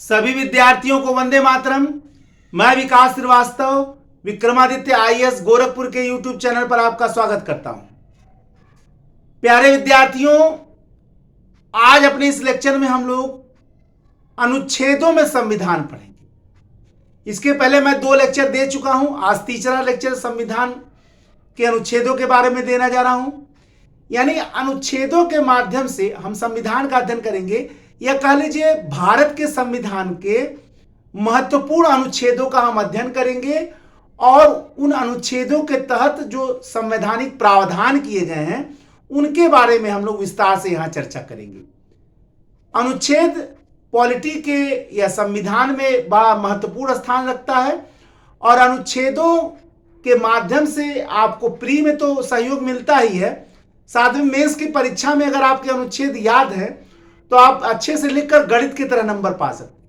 सभी विद्यार्थियों को वंदे मातरम। मैं विकास श्रीवास्तव विक्रमादित्य आईएएस गोरखपुर के यूट्यूब चैनल पर आपका स्वागत करता हूं। प्यारे विद्यार्थियों, आज अपने इस लेक्चर में हम लोग अनुच्छेदों में संविधान पढ़ेंगे। इसके पहले मैं 2 लेक्चर दे चुका हूं। आज तीसरा लेक्चर संविधान के अनुच्छेदों के बारे में देना जा रहा हूं। यानी अनुच्छेदों के माध्यम से हम संविधान का अध्ययन करेंगे, या कह लीजिए भारत के संविधान के महत्वपूर्ण अनुच्छेदों का हम अध्ययन करेंगे और उन अनुच्छेदों के तहत जो संवैधानिक प्रावधान किए गए हैं उनके बारे में हम लोग विस्तार से यहां चर्चा करेंगे। अनुच्छेद पॉलिटी के या संविधान में बड़ा महत्वपूर्ण स्थान रखता है और अनुच्छेदों के माध्यम से आपको प्री में तो सहयोग मिलता ही है, साथ में मेंस की परीक्षा में अगर आपके अनुच्छेद याद है तो आप अच्छे से लिखकर गणित की तरह नंबर पा सकते।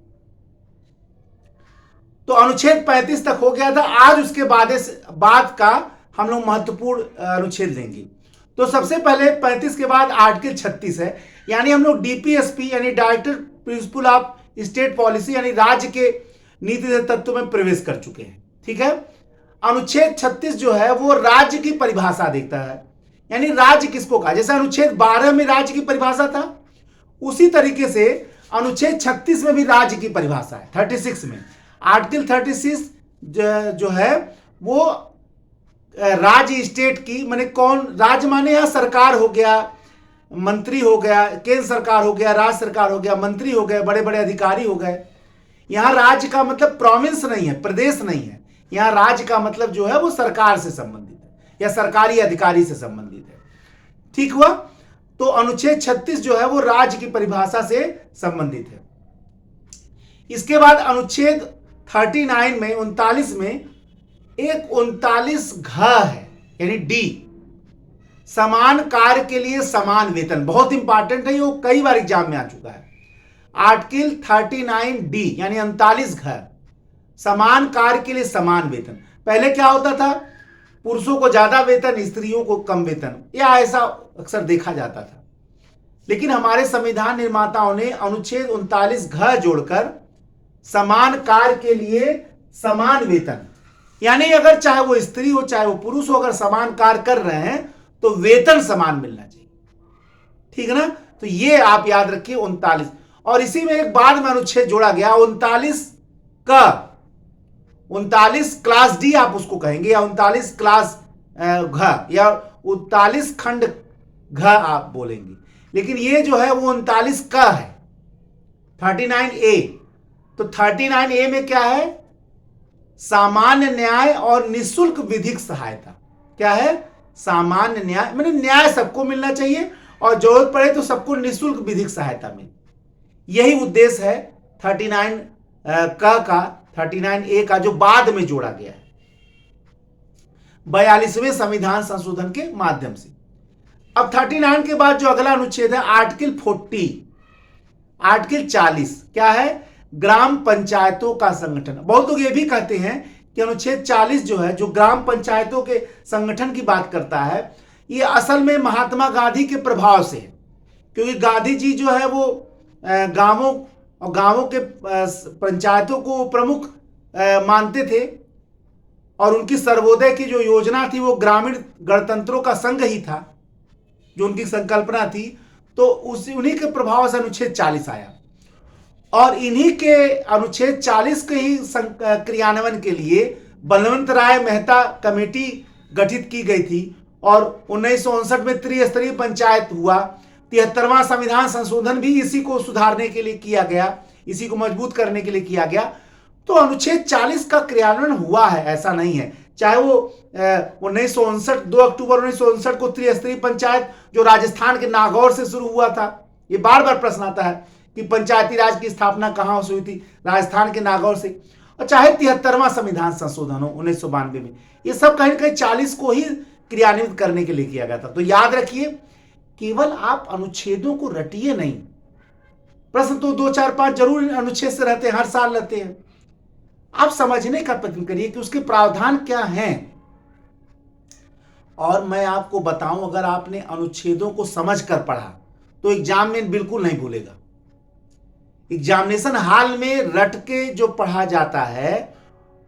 तो अनुच्छेद 35 तक हो गया था। आज उसके बाद का हम लोग महत्वपूर्ण अनुच्छेद लेंगे। तो सबसे पहले 35 के बाद आर्टिकल 36 है, यानी हम लोग डीपीएसपी यानी director principle of state policy यानी राज्य के नीति तत्व में प्रवेश कर चुके हैं। ठीक है। अनुच्छेद 36 जो है वो राज्य की परिभाषा देता है, यानी राज्य किसको कहा। जैसे अनुच्छेद 12 में राज्य की परिभाषा था, उसी तरीके से अनुच्छेद 36 में भी राज्य की परिभाषा है। 36 में आर्टिकल 36 जो है वो राज्य स्टेट की, माने कौन राज्य माने यहां सरकार हो गया, मंत्री हो गया, केंद्र सरकार हो गया, राज्य सरकार हो गया, मंत्री हो गए, बड़े बड़े अधिकारी हो गए। यहां राज्य का मतलब प्रोविंस नहीं है, प्रदेश नहीं है। यहां राज्य का मतलब जो है वो सरकार से संबंधित है या सरकारी अधिकारी से संबंधित है। ठीक हुआ। तो अनुच्छेद 36 जो है वो राज्य की परिभाषा से संबंधित है। इसके बाद अनुच्छेद 39 में 39 में एक 39 घ है, यानी डी, समान कार्य के लिए समान वेतन। बहुत इंपॉर्टेंट है, वो कई बार एग्जाम में आ चुका है। आर्टिकल 39 डी यानी 39 घ, समान कार्य के लिए समान वेतन। पहले क्या होता था, पुरुषों को ज्यादा वेतन, स्त्रियों को कम वेतन, या ऐसा अक्सर देखा जाता था। लेकिन हमारे संविधान निर्माताओं ने अनुच्छेद 39 घ जोड़कर समान कार्य के लिए समान वेतन, यानी अगर चाहे वो स्त्री हो चाहे वो पुरुष हो, अगर समान कार्य कर रहे हैं तो वेतन समान मिलना चाहिए। ठीक है ना। तो ये आप याद रखिए 39। और इसी में एक बाद में अनुच्छेद जोड़ा गया 39 का 39 क्लास डी आप उसको कहेंगे, या 39 क्लास घ, या 39 खंड घ आप बोलेंगे। लेकिन ये जो है वो 39 का है, 39A। तो 39A में क्या है, सामान्य न्याय और निःशुल्क विधिक सहायता। क्या है, सामान्य न्याय माने न्याय सबको मिलना चाहिए और जरूरत पड़े तो सबको निःशुल्क विधिक सहायता मिले। यही उद्देश्य है 39 का 39A का, जो बाद में जोड़ा गया है 42वें संविधान संशोधन के माध्यम से। अब 39 के बाद जो अगला अनुच्छेद है आर्टिकल 40, आर्टिकल 40 क्या है, ग्राम पंचायतों का संगठन। बहुत लोग ये भी कहते हैं कि अनुच्छेद 40 जो है, जो ग्राम पंचायतों के संगठन की बात करता है, ये असल में महात्मा गांधी के प्रभाव से है। क्योंकि गांधी जी जो है वो गांवों के पंचायतों को प्रमुख मानते थे और उनकी सर्वोदय की जो योजना थी वो ग्रामीण गणतंत्रों का संघ ही था, जो उनकी संकल्पना थी। तो उन्हीं के प्रभाव से अनुच्छेद 40 आया और इन्हीं के अनुच्छेद 40 के ही क्रियान्वयन के लिए बलवंत राय मेहता कमेटी गठित की गई थी और 1959 में त्रिस्तरीय पंचायत हुआ। 73वां संविधान संशोधन भी इसी को सुधारने के लिए किया गया, इसी को मजबूत करने के लिए किया गया। तो अनुच्छेद 40 का क्रियान्वयन हुआ है, ऐसा नहीं है। चाहे वो 1959 2 अक्टूबर 1959 को त्रिस्तरीय पंचायत जो राजस्थान के नागौर से शुरू हुआ था। ये बार बार प्रश्न आता है कि पंचायती राज की स्थापना कहां से हुई थी, राजस्थान के नागौर से। और चाहे 73वां संविधान संशोधन हो 1992 में, ये सब कहीं ना कहीं 40 को ही क्रियान्वित करने के लिए किया गया था। तो याद रखिए, केवल आप अनुच्छेदों को रटिए नहीं। प्रश्न तो 2 4 5 जरूर अनुच्छेद से रहते हैं, हर साल रहते हैं। आप समझने का प्रयत्न करिए कि उसके प्रावधान क्या हैं। और मैं आपको बताऊं, अगर आपने अनुच्छेदों को समझ कर पढ़ा तो एग्जाम में बिल्कुल नहीं भूलेगा। एग्जामिनेशन हॉल में रट के जो पढ़ा जाता है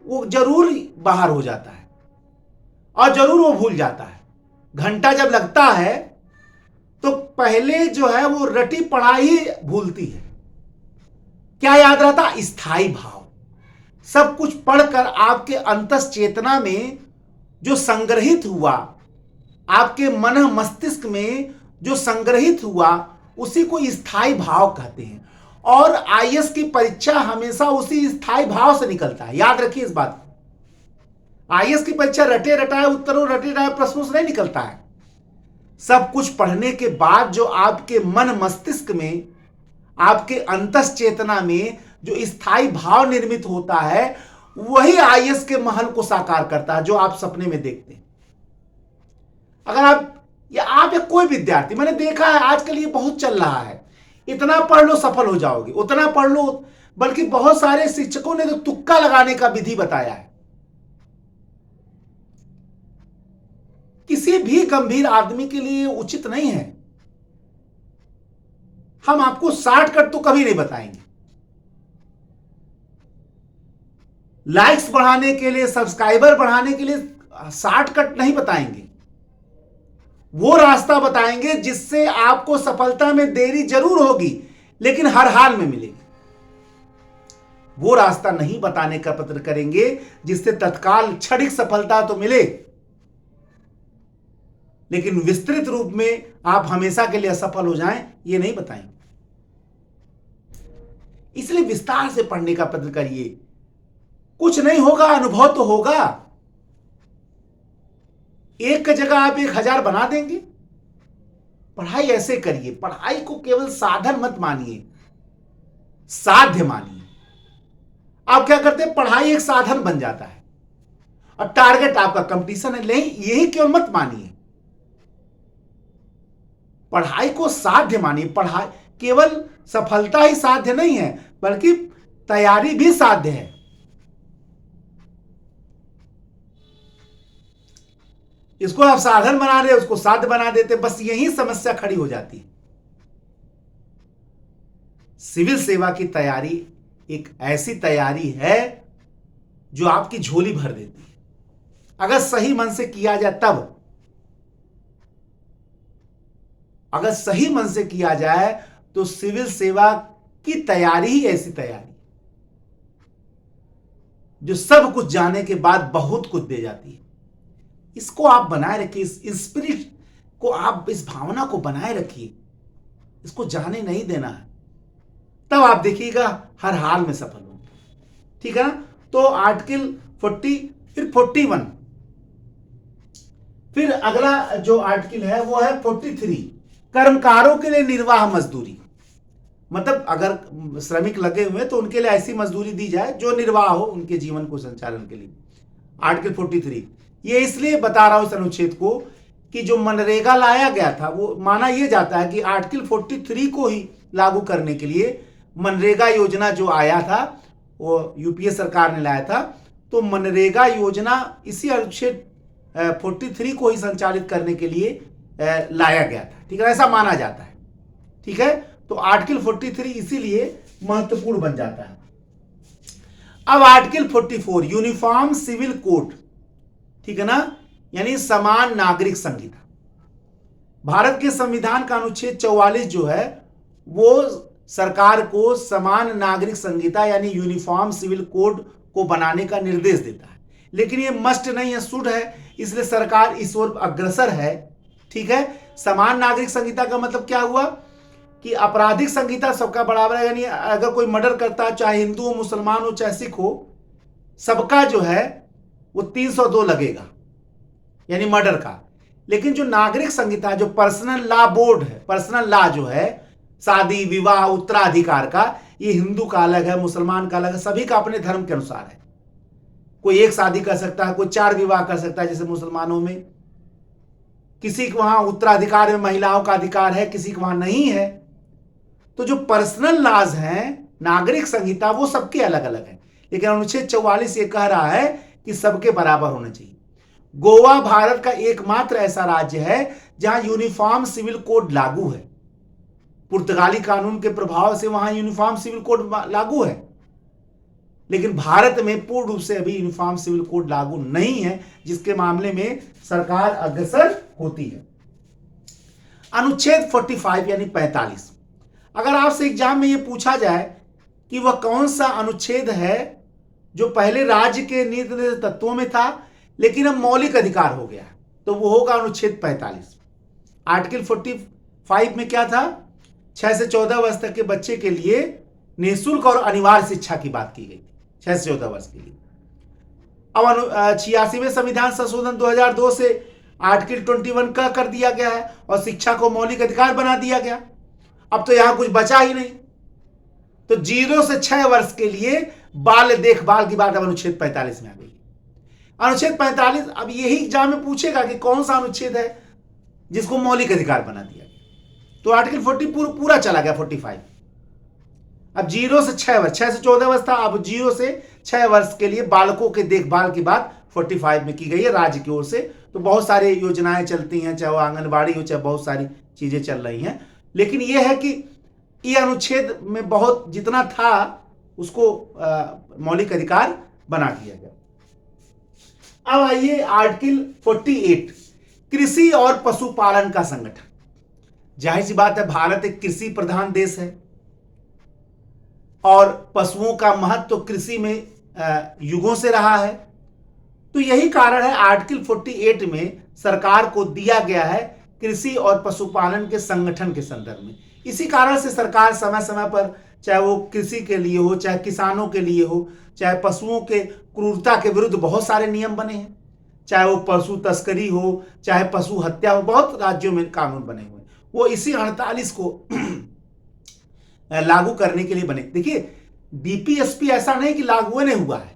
वो जरूर बाहर हो जाता है और जरूर वो भूल जाता है। घंटा जब लगता है तो पहले जो है वो रटी पढ़ाई भूलती है। क्या याद रहता? स्थायी भाव। सब कुछ पढ़कर आपके अंतस चेतना में जो संग्रहित हुआ, आपके मन मस्तिष्क में जो संग्रहित हुआ, उसी को स्थायी भाव कहते हैं। और आईएएस की परीक्षा हमेशा उसी स्थायी भाव से निकलता है। याद रखिए इस बात को। आईएएस की परीक्षा रटे रटाए उत्तरों, रटे रटाए प्रश्नों से नहीं निकलता है। सब कुछ पढ़ने के बाद जो आपके मन मस्तिष्क में, आपके अंतस चेतना में जो स्थायी भाव निर्मित होता है, वही आईएएस के महल को साकार करता है जो आप सपने में देखते हैं। अगर आप या कोई विद्यार्थी, मैंने देखा है आजकल ये बहुत चल रहा है, इतना पढ़ लो सफल हो जाओगे, उतना पढ़ लो, बल्कि बहुत सारे शिक्षकों ने तो तुक्का लगाने का विधि बताया है। किसी भी गंभीर आदमी के लिए उचित नहीं है। हम आपको शॉर्टकट तो कभी नहीं बताएंगे। लाइक्स बढ़ाने के लिए, सब्सक्राइबर बढ़ाने के लिए शॉर्टकट नहीं बताएंगे। वो रास्ता बताएंगे जिससे आपको सफलता में देरी जरूर होगी लेकिन हर हाल में मिलेगी। वो रास्ता नहीं बताने का प्रयत्न करेंगे जिससे तत्काल क्षणिक सफलता तो मिले लेकिन विस्तृत रूप में आप हमेशा के लिए असफल हो जाएं, ये नहीं बताएंगे। इसलिए विस्तार से पढ़ने का प्रयत्न करिए। कुछ नहीं होगा, अनुभव तो होगा। एक की जगह आप 1000 बना देंगे। पढ़ाई ऐसे करिए, पढ़ाई को केवल साधन मत मानिए, साध्य मानिए। आप क्या करते हैं? पढ़ाई एक साधन बन जाता है और टारगेट आपका कंपटीशन है। नहीं, यही केवल मत मानिए। पढ़ाई को साध्य मानिए। पढ़ाई केवल सफलता ही साध्य नहीं है बल्कि तैयारी भी साध्य है। इसको आप साधन बना रहे, उसको साध्य बना देते, बस यही समस्या खड़ी हो जाती है। सिविल सेवा की तैयारी एक ऐसी तैयारी है जो आपकी झोली भर देती है अगर सही मन से किया जाए तब। अगर सही मन से किया जाए तो सिविल सेवा की तैयारी ही ऐसी तैयारी जो सब कुछ जाने के बाद बहुत कुछ दे जाती है। इसको आप बनाए रखिए, इस स्पिरिट को आप, इस भावना को बनाए रखिए। इसको जाने नहीं देना है, तब आप देखिएगा हर हाल में सफल होंगे। ठीक है ना? तो आर्टिकल 40, फिर 41, फिर अगला जो आर्टिकल है वो है 43, कर्मकारों के लिए निर्वाह मजदूरी। मतलब अगर श्रमिक लगे हुए तो उनके लिए ऐसी मजदूरी दी जाए जो निर्वाह हो उनके जीवन को संचालन के लिए। आर्टिकल 43 ये इसलिए बता रहा हूं इस अनुच्छेद को कि जो मनरेगा लाया गया था वो माना यह जाता है कि आर्टिकल 43 को ही लागू करने के लिए मनरेगा योजना जो आया था वो यूपीए सरकार ने लाया था। तो मनरेगा योजना इसी अनुच्छेद 43 को ही संचालित करने के लिए लाया गया था। ठीक है, ऐसा माना जाता है। ठीक है, तो आर्टिकल 43 इसीलिए महत्वपूर्ण बन जाता है। अब आर्टिकल 44 यूनिफॉर्म सिविल कोड, ठीक है ना, यानी समान नागरिक संहिता। भारत के संविधान का अनुच्छेद 44 जो है वो सरकार को समान नागरिक संहिता यानी यूनिफॉर्म सिविल कोड को बनाने का निर्देश देता है। लेकिन ये मस्ट नहीं है, शुड है, इसलिए सरकार इस ओर अग्रसर है। ठीक है, समान नागरिक संहिता का मतलब क्या हुआ कि आपराधिक संहिता सबका बराबर है, यानी अगर कोई मर्डर करता है, चाहे हिंदू हो, मुसलमान हो, चाहे सिख हो, सबका जो है वो 302 लगेगा, यानी मर्डर का। लेकिन जो नागरिक संहिता, जो पर्सनल लॉ बोर्ड है, पर्सनल लॉ जो है, शादी विवाह उत्तराधिकार का, ये हिंदू का अलग है, मुसलमान का अलग है, सभी का अपने धर्म के अनुसार है। कोई एक शादी कर सकता है, कोई 4 विवाह कर सकता है, जैसे मुसलमानों में। किसी को वहां उत्तराधिकार में महिलाओं का अधिकार है, किसी को वहां नहीं है। तो जो पर्सनल लॉज हैं, नागरिक संहिता, वो सबके अलग अलग है। लेकिन अनुच्छेद 44 ये कह रहा है कि सबके बराबर होना चाहिए। गोवा भारत का एकमात्र ऐसा राज्य है जहां यूनिफॉर्म सिविल कोड लागू है। पुर्तगाली कानून के प्रभाव से वहां यूनिफॉर्म सिविल कोड लागू है, लेकिन भारत में पूर्ण रूप से अभी यूनिफॉर्म सिविल कोड लागू नहीं है, जिसके मामले में सरकार अग्रसर होती है। अनुच्छेद 45 यानी 45, अगर आपसे एग्जाम में यह पूछा जाए कि वह कौन सा अनुच्छेद है जो पहले राज्य के नीति निर्देशक तत्वों में था लेकिन अब मौलिक अधिकार हो गया, तो वो होगा अनुच्छेद 45। आर्टिकल 45 में क्या था? 6 से 14 वर्ष तक के बच्चे के लिए निःशुल्क और अनिवार्य शिक्षा की बात की गई, 6 से 14 वर्ष के लिए। अब 86वें संविधान संशोधन 2002 से आर्टिकल 21 का कर दिया गया है और शिक्षा को मौलिक अधिकार बना दिया गया। अब तो यहां कुछ बचा ही नहीं, तो 0 से 6 वर्ष के लिए बाल देखभाल की बात अब अनुच्छेद 45 में आ गई। अनुच्छेद 45 अब यही एग्जाम में पूछेगा कि कौन सा अनुच्छेद है जिसको मौलिक अधिकार बना दिया गया, तो आर्टिकल 40 पूरा चला गया 45। अब 0 से 6 वर्ष, 6 से 14 वर्ष था, अब 0 से 6 वर्ष के लिए बालकों के देखभाल की बात 45 में की गई है राज्य की ओर से। तो बहुत सारी योजनाएं चलती हैं, चाहे वो आंगनबाड़ी हो, चाहे बहुत सारी चीजें चल रही हैं, लेकिन यह है कि ये अनुच्छेद में बहुत जितना था उसको मौलिक अधिकार बना दिया गया। अब आइए आर्टिकल 48, कृषि और पशुपालन का संगठन। जाहिर सी बात है, भारत एक कृषि प्रधान देश है और पशुओं का महत्व तो कृषि में युगों से रहा है। तो यही कारण है आर्टिकल 48 में सरकार को दिया गया है कृषि और पशुपालन के संगठन के संदर्भ में। इसी कारण से सरकार समय समय पर, चाहे वो कृषि के लिए हो, चाहे किसानों के लिए हो, चाहे पशुओं के क्रूरता के विरुद्ध बहुत सारे नियम बने हैं, चाहे वो पशु तस्करी हो, चाहे पशु हत्या हो, बहुत राज्यों में कानून बने हुए हैं, वो इसी 48 को लागू करने के लिए बने। देखिए, डीपीएसपी ऐसा नहीं कि लागू नहीं हुआ है,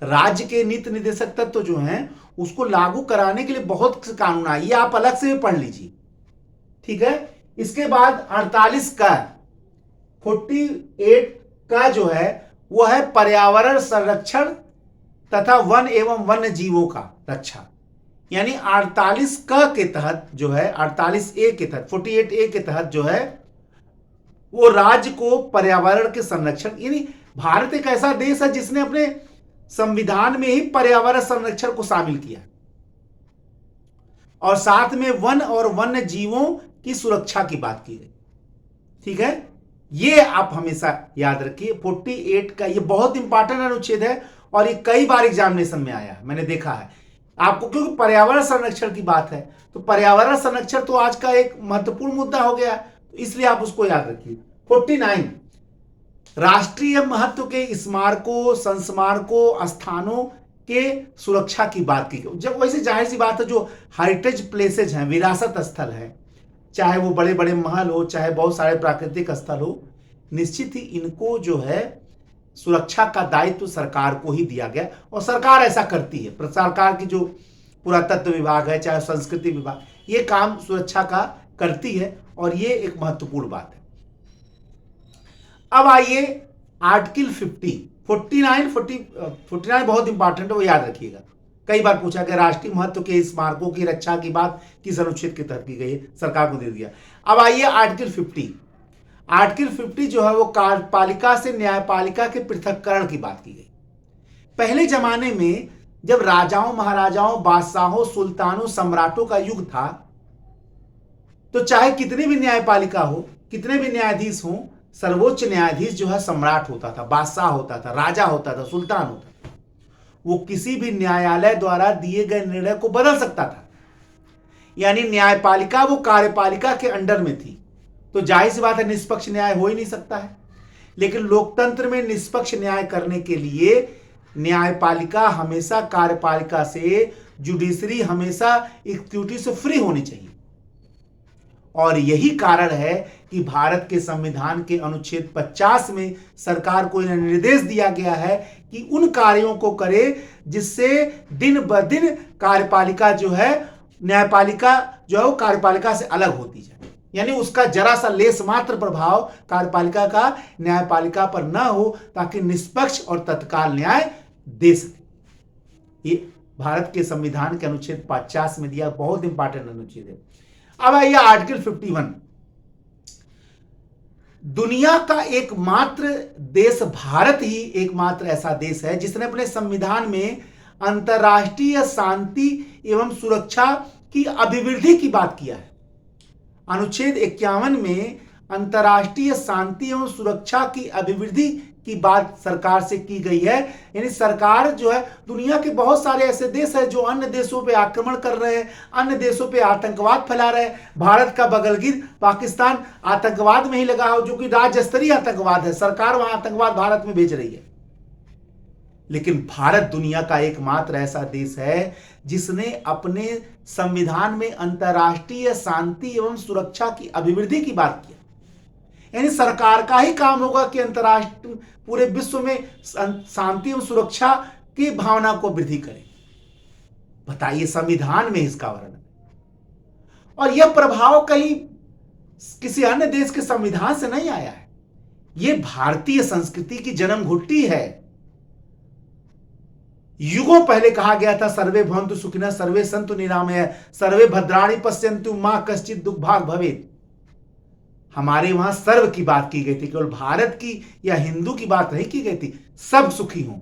राज्य के नीति निर्देशक तत्व जो हैं उसको लागू कराने के लिए बहुत से कानून आए, ये आप अलग से भी पढ़ लीजिए, ठीक है। इसके बाद 48 का 48 का जो है वो है पर्यावरण संरक्षण तथा वन एवं वन्य जीवों का रक्षा, यानी 48 का के तहत जो है, 48A के तहत, 48A के तहत जो है वो राज्य को पर्यावरण के संरक्षण, यानी भारत एक ऐसा देश है जिसने अपने संविधान में ही पर्यावरण संरक्षण को शामिल किया और साथ में वन और वन्य जीवों की सुरक्षा की बात की गई, ठीक है। ये आप हमेशा याद रखिए, 48 का ये बहुत इंपॉर्टेंट अनुच्छेद है और ये कई बार एग्जामिनेशन में आया है, मैंने देखा है आपको, क्योंकि पर्यावरण संरक्षण की बात है, तो पर्यावरण संरक्षण तो आज का एक महत्वपूर्ण मुद्दा हो गया, तो इसलिए आप उसको याद रखिए। 49 राष्ट्रीय महत्व के स्मारकों, संस्मारकों, स्थानों के सुरक्षा की बात की गई। जब वैसे जाहिर सी बात है, जो हेरिटेज प्लेसेज हैं, विरासत स्थल है, चाहे वो बड़े बड़े महल हो, चाहे बहुत सारे प्राकृतिक स्थल हो, निश्चित ही इनको जो है सुरक्षा का दायित्व सरकार को ही दिया गया और सरकार ऐसा करती है। सरकार की जो पुरातत्व विभाग है, चाहे संस्कृति विभाग, ये काम सुरक्षा का करती है और ये एक महत्वपूर्ण बात है। अब आइए आर्टिकल 50, 49 बहुत इंपॉर्टेंट है, वो याद रखिएगा, कई बार पूछा गया राष्ट्रीय महत्व के स्मारकों की रक्षा की बात किस अनुच्छेद के तहत की गई है, सरकार को दे दिया। अब आइए आर्टिकल 50, आर्टिकल 50 जो है वो कार्यपालिका से न्यायपालिका के पृथक्करण की बात की गई। पहले जमाने में जब राजाओं, महाराजाओं, बादशाहों, सुल्तानों, सम्राटों का युग था, तो चाहे कितनी भी न्यायपालिका हो, कितने भी न्यायाधीश हों, सर्वोच्च न्यायाधीश जो है सम्राट होता था, बादशाह होता था, राजा होता था, सुल्तान होता था। वो किसी भी न्यायालय द्वारा दिए गए निर्णय को बदल सकता था, यानी न्यायपालिका वो कार्यपालिका के अंडर में थी, तो जाहिर सी बात है निष्पक्ष न्याय हो ही नहीं सकता है। लेकिन लोकतंत्र में निष्पक्ष न्याय करने के लिए न्यायपालिका हमेशा कार्यपालिका से, जुडिशरी हमेशा एग्जीक्यूटिव से फ्री होनी चाहिए। और यही कारण है कि भारत के संविधान के अनुच्छेद 50 में सरकार को यह निर्देश दिया गया है कि उन कार्यों को करे जिससे दिन ब दिन कार्यपालिका जो है, न्यायपालिका जो है वो कार्यपालिका से अलग होती जाए, यानी उसका जरा सा लेस मात्र प्रभाव कार्यपालिका का न्यायपालिका पर न हो, ताकि निष्पक्ष और तत्काल न्याय दे सके। ये भारत के संविधान के अनुच्छेद 50 में दिया बहुत इंपॉर्टेंट अनुच्छेद है। अब आइए आर्टिकल 51, दुनिया का एकमात्र देश भारत ही एकमात्र ऐसा देश है जिसने अपने संविधान में अंतर्राष्ट्रीय शांति एवं सुरक्षा की अभिवृद्धि की बात किया है। अनुच्छेद 51 में अंतर्राष्ट्रीय शांति एवं सुरक्षा की अभिवृद्धि की बात सरकार से की गई है। यानी सरकार जो है, दुनिया के बहुत सारे ऐसे देश हैं जो अन्य देशों पे आक्रमण कर रहे हैं, अन्य देशों पे आतंकवाद फैला रहे हैं। भारत का बगलगिर पाकिस्तान आतंकवाद में ही लगा हो, जो कि राज्य स्तरीय आतंकवाद है। सरकार वहां आतंकवाद भारत में भेज रही है। लेकिन भारत दुनिया का एकमात्र ऐसा देश है जिसने अपने संविधान में अंतर्राष्ट्रीय शांति एवं सुरक्षा की अभिवृद्धि की बात की। यानी सरकार का ही काम होगा कि अंतर्राष्ट्रीय पूरे विश्व में शांति एवं सुरक्षा की भावना को वृद्धि करे। बताइए, संविधान में इसका वर्णन, और यह प्रभाव कहीं किसी अन्य देश के संविधान से नहीं आया है। यह भारतीय संस्कृति की जन्म घुट्टी है। युगों पहले कहा गया था, सर्वे भवन्तु सुखिनः सर्वे सन्तु निरामयः सर्वे भद्राणि पश्यन्तु मा कश्चित् दुर्भाग् भवेत्। हमारे वहां सर्व की बात की गई थी, केवल भारत की या हिंदू की बात नहीं की गई थी, सब सुखी हों।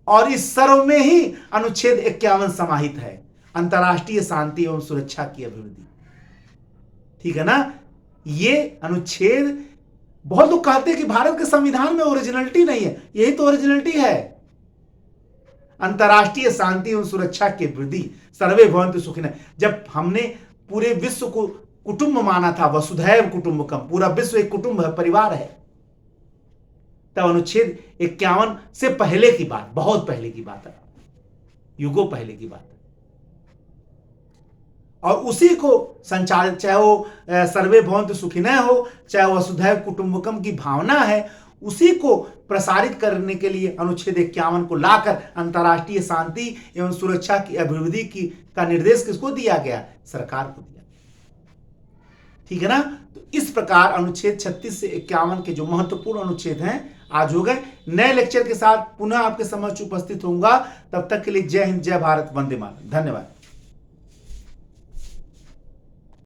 और इस सर्व में ही अनुच्छेद 51 समाहित है, अंतर्राष्ट्रीय शांति एवं सुरक्षा की अभिवृद्धि। ठीक है ना। ये अनुच्छेद, बहुत लोग कहते हैं कि भारत के संविधान में ओरिजिनलिटी नहीं है, यही तो ओरिजिनलिटी है। अंतर्राष्ट्रीय शांति एवं सुरक्षा की वृद्धि, सर्वे भवन्तु सुखिनः। जब हमने पूरे विश्व को कुटुंब माना था, वसुधैव कुटुंबकम, पूरा विश्व एक कुटुंब है, परिवार है, तब अनुच्छेद 51 से पहले की बात, बहुत पहले की बात है, युगों पहले की बात है। और उसी को संचालित, चाहे वो सर्वे भवन्तु सुखिनः हो, चाहे वसुधैव कुटुंबकम की भावना है, उसी को प्रसारित करने के लिए अनुच्छेद 51 को लाकर अंतर्राष्ट्रीय शांति एवं सुरक्षा की अभिवृद्धि की का निर्देश किसको दिया गया? सरकार को दिया। ठीक है ना। तो इस प्रकार अनुच्छेद 36 से 51 के जो महत्वपूर्ण अनुच्छेद हैं आज हो गए। नए लेक्चर के साथ पुनः आपके समक्ष उपस्थित होऊंगा। तब तक के लिए जय हिंद, जय भारत, वंदे मातरम। धन्यवाद।